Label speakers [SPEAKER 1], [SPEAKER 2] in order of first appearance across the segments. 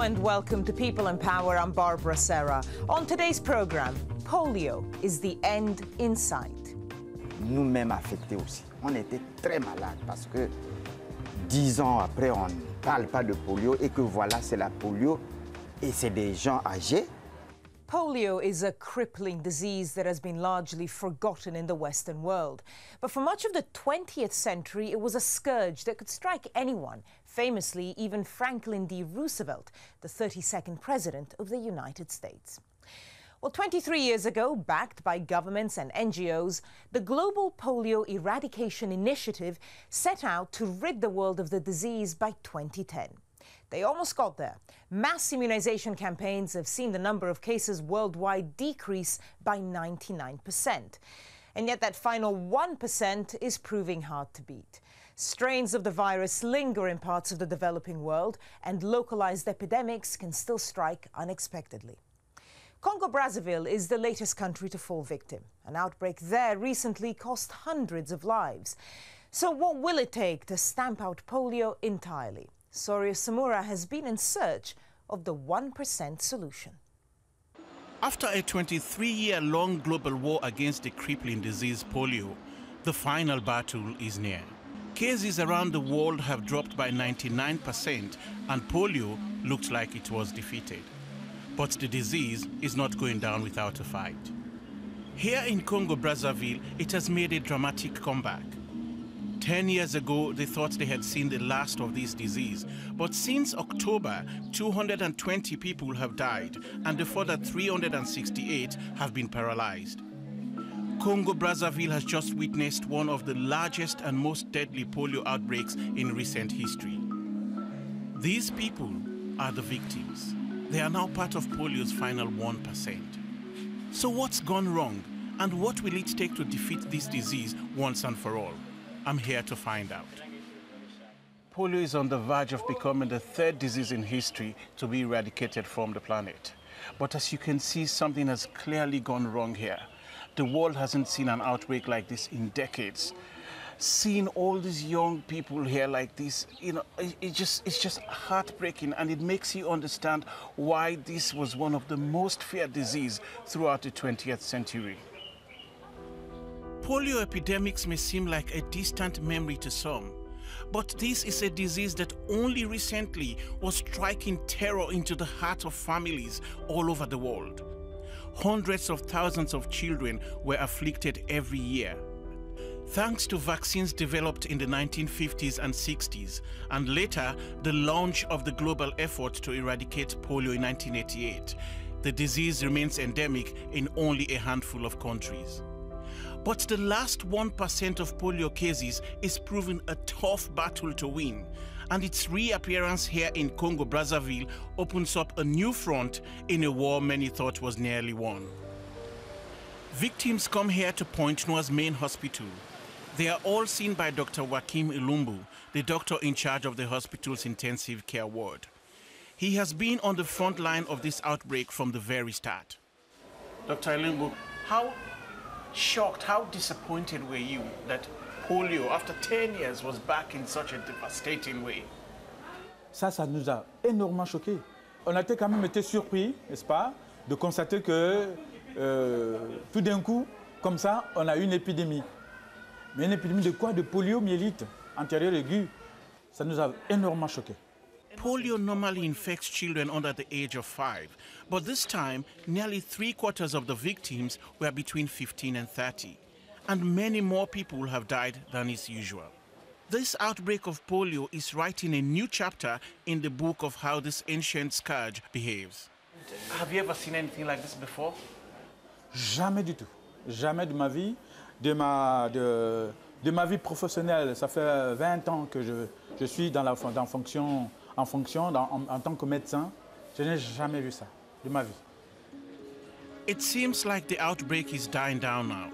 [SPEAKER 1] and welcome to People in Power. I'm Barbara Serra. On today's program, polio, is the end in sight?
[SPEAKER 2] Nous-mêmes affectés aussi. On était très malades parce que 10 ans après, on ne parle pas de polio et que voilà, c'est la polio et c'est des gens âgés.
[SPEAKER 1] Polio is a crippling disease that has been largely forgotten in the Western world. But for much of the 20th century, it was a scourge that could strike anyone, famously even Franklin D. Roosevelt, the 32nd President of the United States. Well, 23 years ago, backed by governments and NGOs, the Global Polio Eradication Initiative set out to rid the world of the disease by 2010. They almost got there. Mass immunization campaigns have seen the number of cases worldwide decrease by 99%. And yet that final 1% is proving hard to beat. Strains of the virus linger in parts of the developing world, and localized epidemics can still strike unexpectedly. Congo-Brazzaville is the latest country to fall victim. An outbreak there recently cost hundreds of lives. So what will it take to stamp out polio entirely? Soria Samura has been in search of the 1% solution.
[SPEAKER 3] After a 23-year-long global war against the crippling disease polio, the final battle is near. Cases around the world have dropped by 99%, and polio looked like it was defeated. But the disease is not going down without a fight. Here in Congo-Brazzaville, it has made a dramatic comeback. 10 years ago, they thought they had seen the last of this disease. But since October, 220 people have died, and a further 368 have been paralyzed. Congo-Brazzaville has just witnessed one of the largest and most deadly polio outbreaks in recent history. These people are the victims. They are now part of polio's final 1%. So what's gone wrong, and what will it take to defeat this disease once and for all? I'm here to find out. Polio is on the verge of becoming the third disease in history to be eradicated from the planet. But as you can see, something has clearly gone wrong here. The world hasn't seen an outbreak like this in decades. Seeing all these young people here like this, you know, it's just heartbreaking, and it makes you understand why this was one of the most feared diseases throughout the 20th century. Polio epidemics may seem like a distant memory to some, but this is a disease that only recently was striking terror into the heart of families all over the world. Hundreds of thousands of children were afflicted every year. Thanks to vaccines developed in the 1950s and 60s, and later the launch of the global effort to eradicate polio in 1988, the disease remains endemic in only a handful of countries. But the last 1% of polio cases is proving a tough battle to win, and its reappearance here in Congo-Brazzaville opens up a new front in a war many thought was nearly won. Victims come here to Pointe-Noir's main hospital. They are all seen by Dr. Joachim Ilumbu, the doctor in charge of the hospital's intensive care ward. He has been on the front line of this outbreak from the very start. Dr. Ilumbu, how shocked, how disappointed were you that polio, after 10 years, was back in such a devastating way?
[SPEAKER 4] Ça nous a énormément choqués. On a quand même été surpris, n'est-ce pas, de constater que tout d'un coup, comme ça, on a eu une épidémie. Mais une épidémie de quoi? De poliomyélite antérieure aiguë. Ça nous a énormément choqués.
[SPEAKER 3] Polio normally infects children under the age of 5, but this time, nearly 3/4 of the victims were between 15 and 30, and many more people have died than is usual. This outbreak of polio is writing a new chapter in the book of how this ancient scourge behaves. Have you ever seen anything like this before?
[SPEAKER 4] Jamais du tout. Jamais de ma vie. De ma vie professionnelle, ça fait 20 ans que je suis en tant que médecin. Je n'ai jamais vu ça de ma vie.
[SPEAKER 3] It seems like the outbreak is dying down now.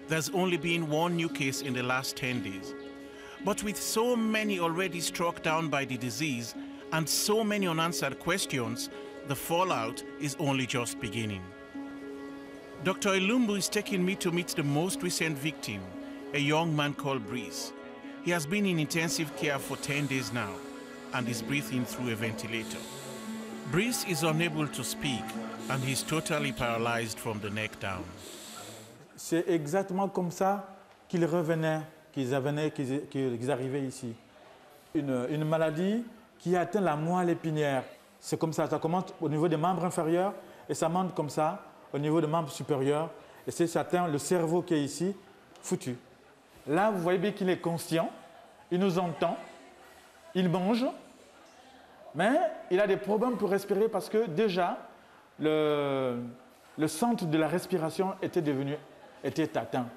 [SPEAKER 3] There's only been one new case in the last 10 days. But with so many already struck down by the disease and so many unanswered questions, the fallout is only just beginning. Dr. Ilumbu is taking me to meet the most recent victim, a young man called Brice. He has been in intensive care for 10 days now and is breathing through a ventilator. Brice is unable to speak and he's totally paralyzed from the neck down.
[SPEAKER 4] C'est exactement comme ça qu'ils revenaient, qu'ils arrivaient ici. Une maladie qui atteint la moelle épinière. C'est comme ça commence au niveau des membres inférieurs et ça monte comme ça au niveau des membres supérieurs. Et ça atteint le cerveau qui est ici, foutu. Là, vous voyez bien qu'il est conscient, il nous entend, il mange, mais il a des problèmes pour respirer parce que déjà, le centre de la respiration était atteint.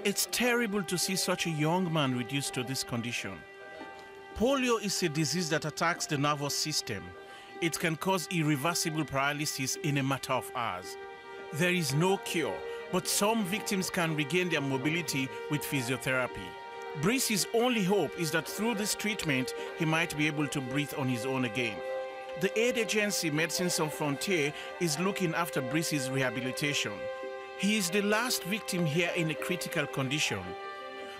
[SPEAKER 3] It's terrible to see such a young man reduced to this condition. Polio is a disease that attacks the nervous system. It can cause irreversible paralysis in a matter of hours. There is no cure, but some victims can regain their mobility with physiotherapy. Brice's only hope is that through this treatment, he might be able to breathe on his own again. The aid agency Médecins Sans Frontières is looking after Brice's rehabilitation. He is the last victim here in a critical condition.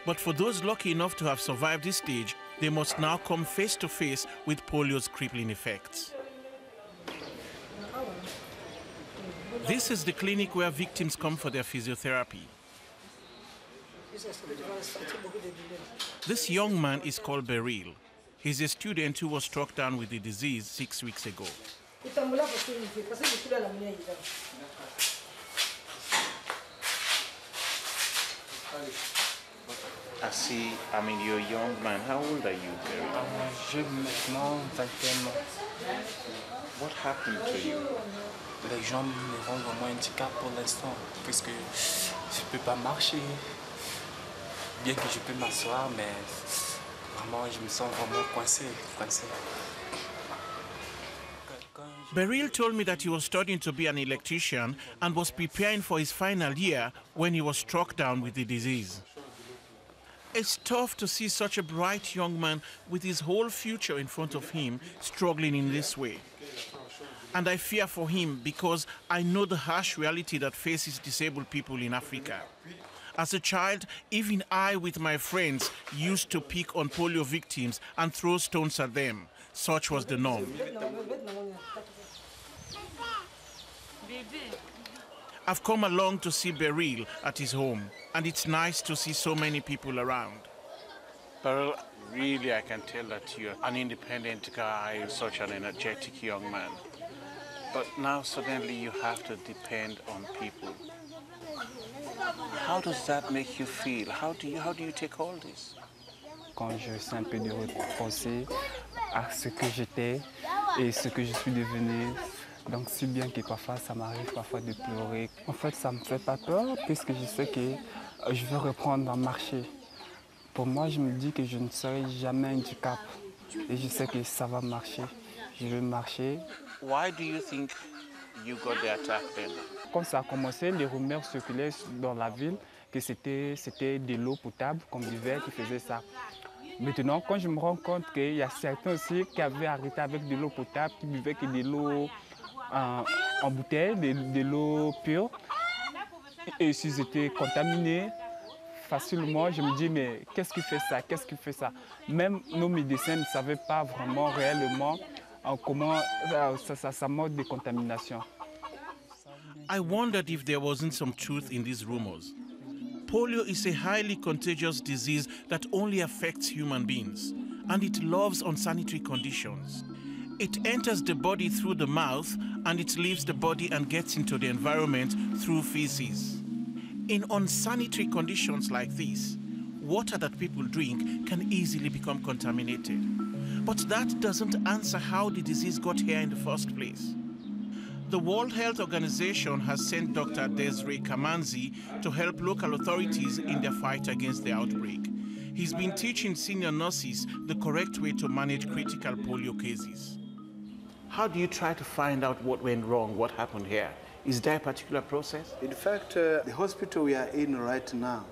[SPEAKER 3] But for those lucky enough to have survived this stage, they must now come face to face with polio's crippling effects. This is the clinic where victims come for their physiotherapy. This young man is called Beryl. He's a student who was struck down with the disease 6 weeks ago.
[SPEAKER 5] You're a young man. How old are you, Beryl?
[SPEAKER 6] J'ai maintenant 21 ans.
[SPEAKER 5] What happened to you?
[SPEAKER 6] Les jambes me rendent vraiment handicap pour l'instant, puisque je ne peux pas marcher. Bien que je peux m'asseoir, mais vraiment, je me sens vraiment coincé.
[SPEAKER 3] Beryl told me that he was studying to be an electrician and was preparing for his final year when he was struck down with the disease. It's tough to see such a bright young man with his whole future in front of him struggling in this way. And I fear for him because I know the harsh reality that faces disabled people in Africa. As a child, even I with my friends used to pick on polio victims and throw stones at them. Such was the norm. I've come along to see Beryl at his home, and it's nice to see so many people around.
[SPEAKER 5] Beryl, really I can tell that you're an independent guy, such an energetic young man. But now suddenly you have to depend on people. How does that make you feel? How do you take all this?
[SPEAKER 6] Quand je sens un peu de repenser à ce que j'étais et ce que je suis devenu, donc si bien que parfois ça m'arrive parfois de pleurer. En fait, ça ne me fait pas peur puisque je sais que je vais reprendre à marcher. Pour moi, je me dis que je ne serai jamais handicap et je sais que ça va marcher. Je vais marcher.
[SPEAKER 5] Why do you think you got the attack then?
[SPEAKER 6] Quand ça a commencé, les rumeurs circulaient dans la ville que c'était de l'eau potable qu'on buvait qui faisait ça. Maintenant, quand je me rends compte qu'il y a certains aussi qui avaient arrêté avec de l'eau potable, qui buvaient que de l'eau en bouteille, de l'eau pure, et s'ils étaient contaminés facilement, je me dis, mais qu'est-ce qui fait ça? Qu'est-ce qui fait ça? Même nos médecins ne savaient pas vraiment réellement comment ça mode de contamination.
[SPEAKER 3] I wondered if there wasn't some truth in these rumors. Polio is a highly contagious disease that only affects human beings, and it loves unsanitary conditions. It enters the body through the mouth, and it leaves the body and gets into the environment through feces. In unsanitary conditions like this, water that people drink can easily become contaminated. But that doesn't answer how the disease got here in the first place. The World Health Organization has sent Dr. Desiree Kamanzi to help local authorities in their fight against the outbreak. He's been teaching senior nurses the correct way to manage critical polio cases.
[SPEAKER 5] How do you try to find out what went wrong, what happened here? Is there a particular process?
[SPEAKER 7] In fact, the hospital we are in right now,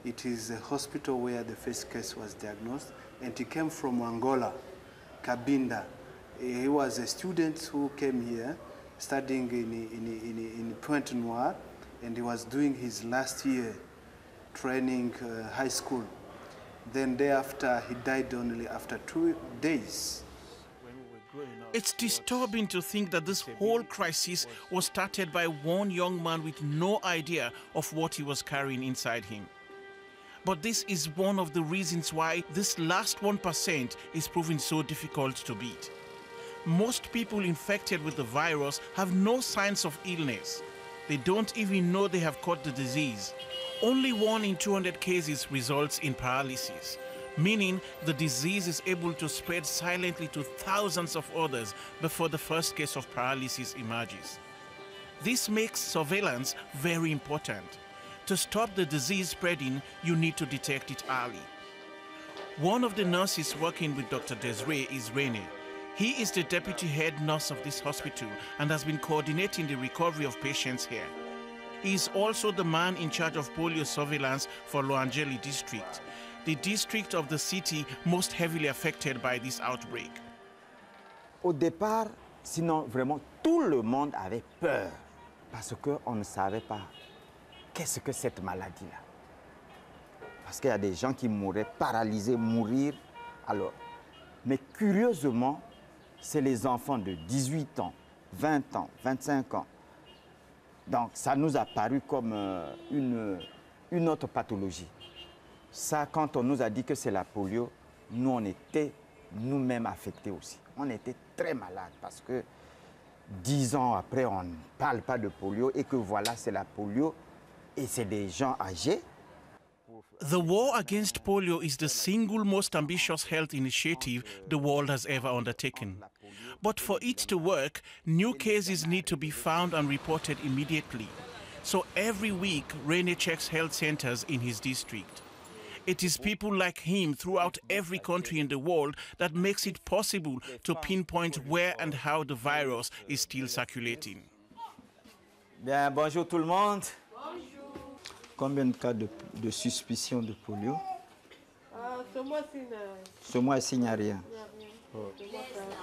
[SPEAKER 7] it is a hospital where the first case was diagnosed, and he came from Angola, Cabinda. He was a student who came here studying in Pointe Noire, and he was doing his last year training high school. Then thereafter, he died only after 2 days.
[SPEAKER 3] It's disturbing to think that this whole crisis was started by one young man with no idea of what he was carrying inside him. But this is one of the reasons why this last 1% is proving so difficult to beat. Most people infected with the virus have no signs of illness. They don't even know they have caught the disease. Only 1 in 200 cases results in paralysis, meaning the disease is able to spread silently to thousands of others before the first case of paralysis emerges. This makes surveillance very important. To stop the disease spreading, you need to detect it early. One of the nurses working with Dr. Desiree is Rene. He is the deputy head nurse of this hospital and has been coordinating the recovery of patients here. He is also the man in charge of polio surveillance for Loangeli district, the district of the city most heavily affected by this outbreak.
[SPEAKER 2] Au départ, sinon vraiment tout le monde avait peur parce qu'on ne savait pas qu'est-ce que cette maladie-là. Parce qu'il y a des gens qui mouraient paralysés, mourir. Alors, mais curieusement, c'est les enfants de 18 ans, 20 ans, 25 ans. Donc ça nous a paru comme une autre pathologie. Ça, quand on nous a dit que c'est la polio, nous, on était nous-mêmes affectés aussi. On était très malades parce que 10 ans après, on ne parle pas de polio et que voilà, c'est la polio et c'est des gens âgés.
[SPEAKER 3] The war against polio is the single most ambitious health initiative the world has ever undertaken. But for it to work, new cases need to be found and reported immediately. So every week, Rene checks health centers in his district. It is people like him throughout every country in the world that makes it possible to pinpoint where and how the virus is still circulating.
[SPEAKER 2] Bien, bonjour tout le monde.
[SPEAKER 8] Combien de cas de suspicion de polio? Ce mois-ci, il n'y a rien.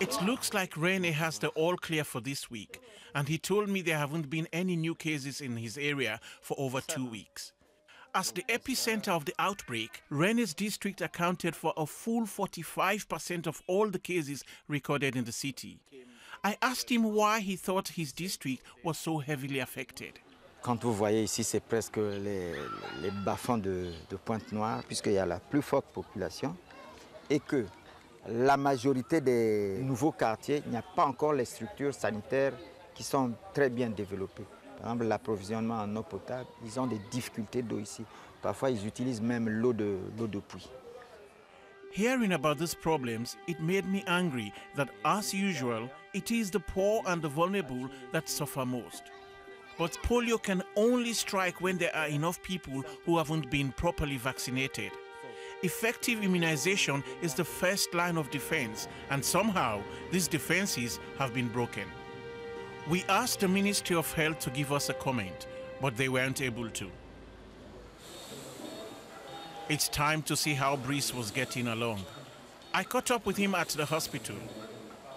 [SPEAKER 3] It looks like Rene has the all clear for this week, and he told me there haven't been any new cases in his area for over 2 weeks. As the epicenter of the outbreak, Rene's district accounted for a full 45% of all the cases recorded in the city. I asked him why he thought his district was so heavily affected.
[SPEAKER 2] Quand vous voyez ici, c'est presque les bas-fonds de Pointe-Noire, puisqu'il y a la plus forte population, et que la majorité des nouveaux quartiers, il n'y a pas encore les structures sanitaires qui sont très bien développées. Par exemple, l'approvisionnement en eau potable, ils ont des difficultés d'eau ici. Parfois, ils utilisent même l'eau de puits.
[SPEAKER 3] Hearing about these problems, it made me angry that, as usual, it is the poor and the vulnerable that suffer most. But polio can only strike when there are enough people who haven't been properly vaccinated. Effective immunization is the first line of defense, and somehow these defenses have been broken. We asked the Ministry of Health to give us a comment, but they weren't able to. It's time to see how Brice was getting along. I caught up with him at the hospital.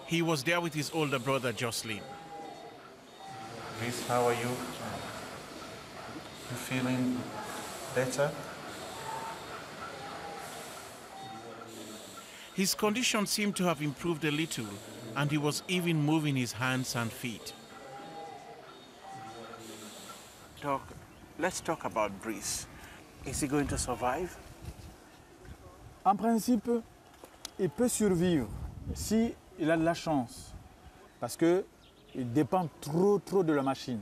[SPEAKER 3] He was there with his older brother, Jocelyn.
[SPEAKER 5] Brice, how are you? You feeling better?
[SPEAKER 3] His condition seemed to have improved a little, and he was even moving his hands and feet.
[SPEAKER 5] Doc, let's talk about Brice. Is he going to survive?
[SPEAKER 4] En principe, il peut survivre si il a de la chance, parce qu'il dépend trop de la machine.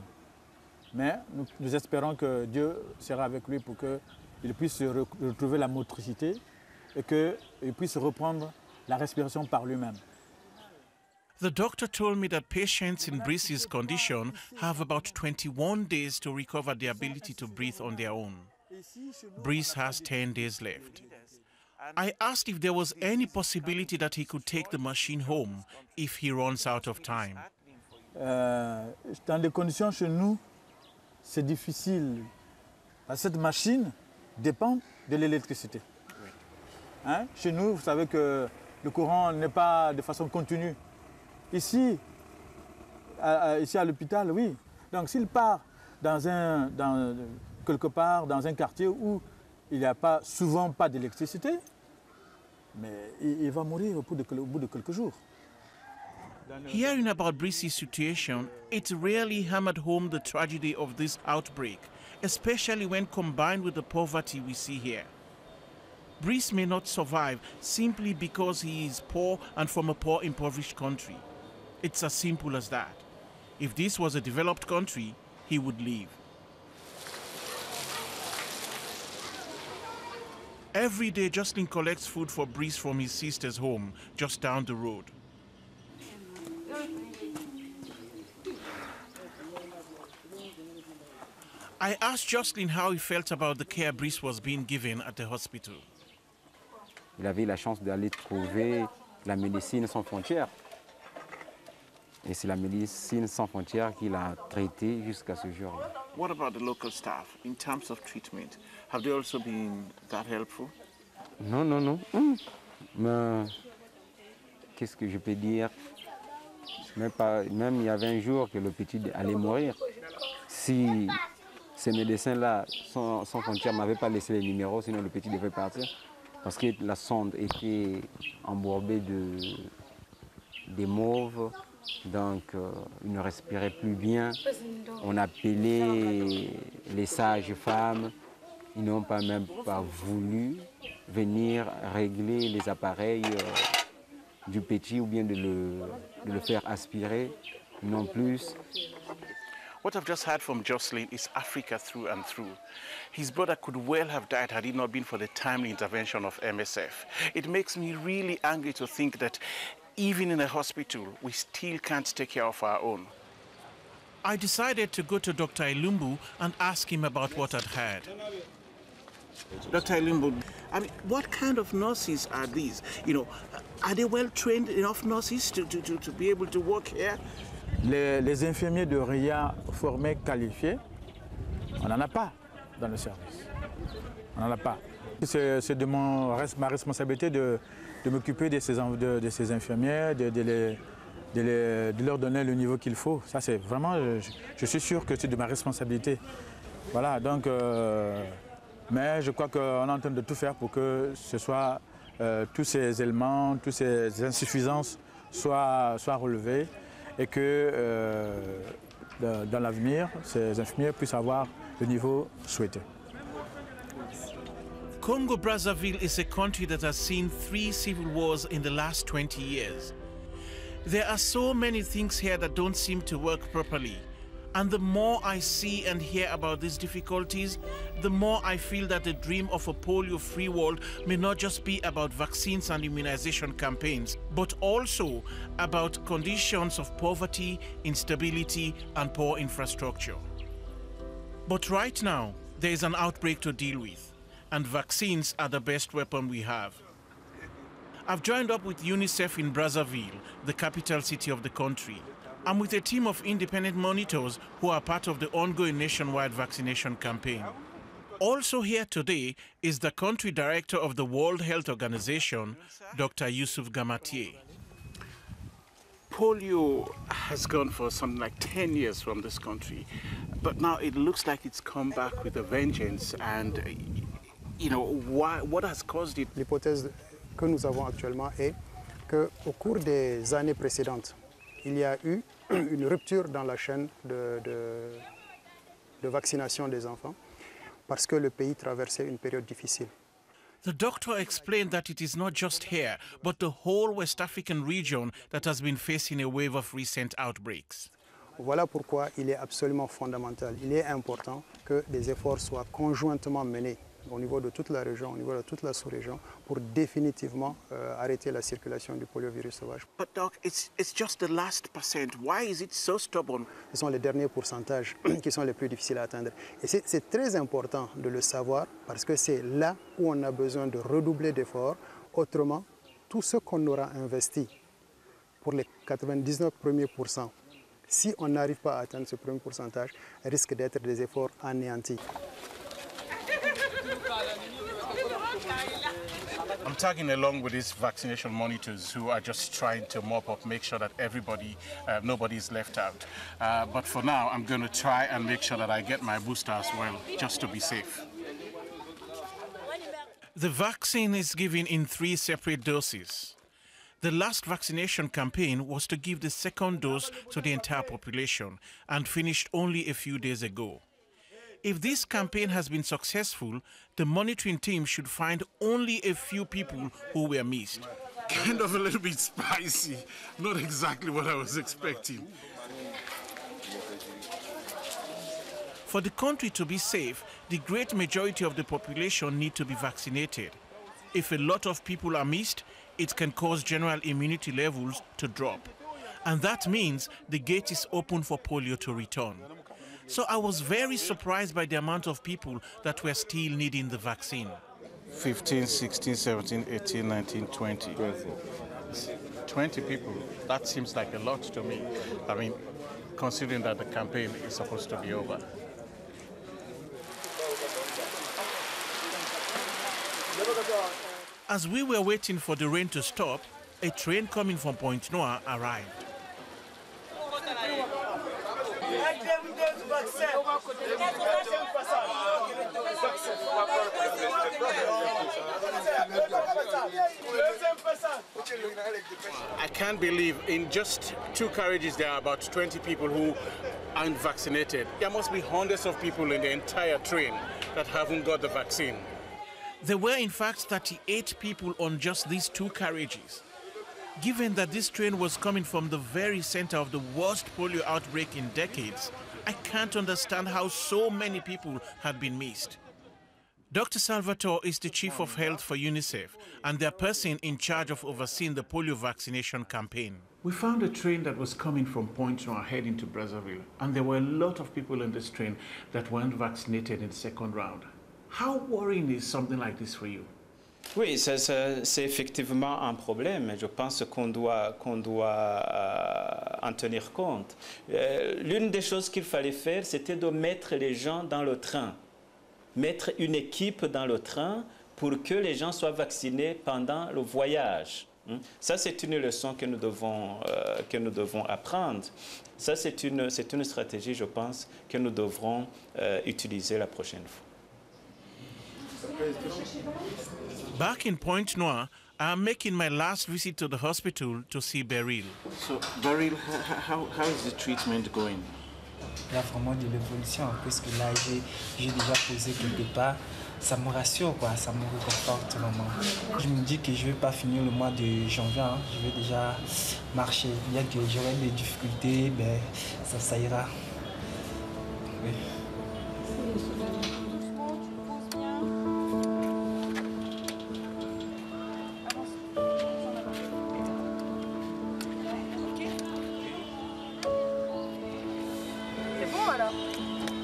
[SPEAKER 4] Mais nous espérons que Dieu sera avec lui pour qu'il puisse retrouver la motricité et qu'il puisse reprendre la respiration par lui-même.
[SPEAKER 3] The doctor told me that patients in Brice's condition have about 21 days to recover the ability to breathe on their own. Brice has 10 days left. I asked if there was any possibility that he could take the machine home if he runs out of time.
[SPEAKER 4] Dans des conditions chez nous, c'est difficile. Cette machine dépend de l'électricité. Hein? Chez nous, vous savez que le courant n'est pas de façon continue. Ici à l'hôpital, oui. Donc s'il part quelque part dans un quartier où il n'y a souvent pas d'électricité, mais il va mourir au bout de quelques jours.
[SPEAKER 3] Hearing about Brice's situation, it really hammered home the tragedy of this outbreak, especially when combined with the poverty we see here. Brice may not survive simply because he is poor and from a poor, impoverished country. It's as simple as that. If this was a developed country, he would leave. Every day, Jocelyn collects food for Brice from his sister's home, just down the road. I asked Jocelyn how he felt about the care Brice was being given at the hospital.
[SPEAKER 9] Il avait la chance d'aller trouver la médecine sans frontières. Et c'est la médecine sans frontières qu'il a traité jusqu'à ce jour-là.
[SPEAKER 3] What about the local staff in terms of treatment? Have they also been that helpful?
[SPEAKER 9] Non, non, non. Mais qu'est-ce que je peux dire? Même il y avait un jour que le petit allait mourir. Si ces médecins-là, sans frontières, ne m'avaient pas laissé les numéros, sinon le petit devait partir. Parce que la sonde était embourbée des mauves, donc il ne respirait plus bien. On appelait les sages-femmes, ils n'ont même pas voulu venir régler les appareils du petit ou bien de le faire aspirer, non plus.
[SPEAKER 3] What I've just heard from Jocelyn is Africa through and through. His brother could well have died had it not been for the timely intervention of MSF. It makes me really angry to think that even in a hospital, we still can't take care of our own. I decided to go to Dr. Ilumbu and ask him about what I'd heard. Dr. Ilumbu, I mean, what kind of nurses are these? You know, are they well-trained enough nurses to be able to work here?
[SPEAKER 4] Les infirmiers de RIA formés, qualifiés, on n'en a pas dans le service. On n'en a pas. C'est de ma responsabilité de m'occuper de ces infirmières, de leur donner le niveau qu'il faut. Ça, c'est vraiment, je suis sûr que c'est de ma responsabilité. Voilà, donc, mais je crois qu'on est en train de tout faire pour que ce soit, tous ces éléments, toutes ces insuffisances soient relevés. Et que dans l'avenir, ces infirmiers puissent avoir le niveau souhaité.
[SPEAKER 3] Congo-Brazzaville is a country that has seen 3 civil wars in the last 20 years. There are so many things here that don't seem to work properly. And the more I see and hear about these difficulties, the more I feel that the dream of a polio-free world may not just be about vaccines and immunization campaigns, but also about conditions of poverty, instability, and poor infrastructure. But right now, there is an outbreak to deal with, and vaccines are the best weapon we have. I've joined up with UNICEF in Brazzaville, the capital city of the country. I'm with a team of independent monitors who are part of the ongoing nationwide vaccination campaign. Also here today is the country director of the World Health Organization, Dr. Yusuf Gamatier. Polio has gone for something like 10 years from this country, but now it looks like it's come back with a vengeance. And, you know, what has caused it?
[SPEAKER 10] L'hypothèse que nous avons actuellement est qu'au cours des années précédentes, il y a eu une rupture dans la chaîne de vaccination des enfants parce que le pays traversait une période difficile.
[SPEAKER 3] The doctor explained that it is not just here, but the whole West African region that has been facing a wave of recent outbreaks.
[SPEAKER 10] Voilà pourquoi il est absolument fondamental, il est important que des efforts soient conjointement menés au niveau de toute la région, au niveau de toute la sous-région, pour définitivement arrêter la circulation du poliovirus sauvage.
[SPEAKER 3] But doc, it's just the last percent. Why is it so stubborn?
[SPEAKER 10] Ce sont les derniers pourcentages qui sont les plus difficiles à atteindre. Et c'est très important de le savoir parce que c'est là où on a besoin de redoubler d'efforts. Autrement, tout ce qu'on aura investi pour les 99 premiers pourcents, si on n'arrive pas à atteindre ce premier pourcentage, risque d'être des efforts anéantis.
[SPEAKER 3] I'm tagging along with these vaccination monitors who are just trying to mop up, make sure that everybody, nobody is left out. But for now, I'm going to try and make sure that I get my booster as well, just to be safe. The vaccine is given in 3 separate doses. The last vaccination campaign was to give the second dose to the entire population and finished only a few days ago. If this campaign has been successful, the monitoring team should find only a few people who were missed.
[SPEAKER 5] Kind of a little bit spicy. Not exactly what I was expecting.
[SPEAKER 3] For the country to be safe, the great majority of the population need to be vaccinated. If a lot of people are missed, it can cause general immunity levels to drop. And that means the gate is open for polio to return. So I was very surprised by the amount of people that were still needing the vaccine.
[SPEAKER 5] 15, 16, 17, 18, 19, 20. 20 people. That seems like a lot to me. I mean, considering that the campaign is supposed to be over.
[SPEAKER 3] As we were waiting for the rain to stop, a train coming from Pointe Noire arrived.
[SPEAKER 5] I can't believe in just 2 carriages there are about 20 people who aren't vaccinated. There must be hundreds of people in the entire train that haven't got the vaccine.
[SPEAKER 3] There were in fact 38 people on just these 2 carriages. Given that this train was coming from the very center of the worst polio outbreak in decades, I can't understand how so many people had been missed. Dr. Salvatore is the Chief of Health for UNICEF and their person in charge of overseeing the polio vaccination campaign. We found a train that was coming from Pointe Noire heading to Brazzaville, and there were a lot of people in this train that weren't vaccinated in the second round. How worrying is something like this for you?
[SPEAKER 11] Oui, c'est effectivement un problème. Je pense qu'on doit en tenir compte. L'une des choses qu'il fallait faire, c'était de mettre les gens dans le train. Mettre une équipe dans le train pour que les gens soient vaccinés pendant le voyage. Ça, c'est une leçon que nous devons apprendre. Ça, c'est une stratégie, je pense, que nous devrons utiliser la prochaine fois.
[SPEAKER 3] Back in Pointe Noire, I'm making my last visit to the hospital to see Beryl.
[SPEAKER 5] So, Beryl, how is the treatment going?
[SPEAKER 12] Il y a vraiment de l'évolution, puisque là, j'ai déjà posé quelque part. Ça me rassure, quoi, ça me réconforte vraiment. Je me dis que je ne vais pas finir le mois de janvier, hein. Je vais déjà marcher. Bien que j'aurai des difficultés, ben, ça ira. Oui.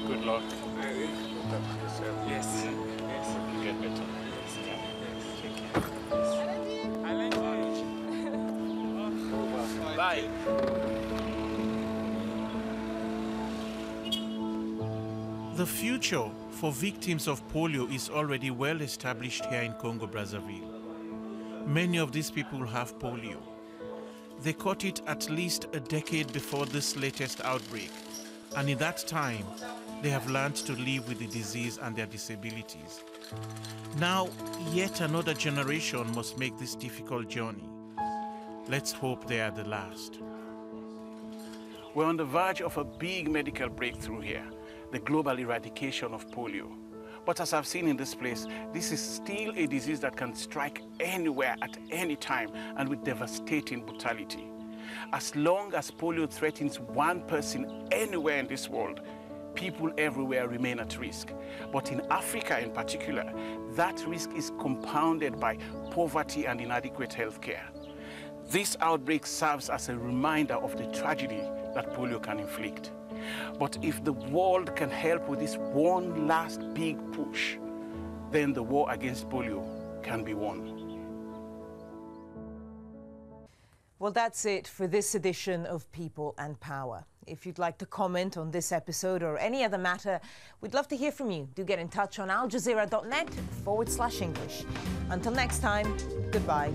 [SPEAKER 5] Good luck.
[SPEAKER 12] Yes.
[SPEAKER 5] You get better.
[SPEAKER 12] Bye.
[SPEAKER 3] The future for victims of polio is already well established here in Congo-Brazzaville. Many of these people have polio. They caught it at least a decade before this latest outbreak, and in that time, they have learned to live with the disease and their disabilities. Now, yet another generation must make this difficult journey. Let's hope they are the last.
[SPEAKER 5] We're on the verge of a big medical breakthrough here, the global eradication of polio. But as I've seen in this place, this is still a disease that can strike anywhere at any time and with devastating brutality. As long as polio threatens one person anywhere in this world, people everywhere remain at risk. But in Africa in particular, that risk is compounded by poverty and inadequate health care. This outbreak serves as a reminder of the tragedy that polio can inflict. But if the world can help with this one last big push, then the war against polio can be won.
[SPEAKER 1] Well, that's it for this edition of People and Power. If you'd like to comment on this episode or any other matter, we'd love to hear from you. Do get in touch on aljazeera.net/English. Until next time, goodbye.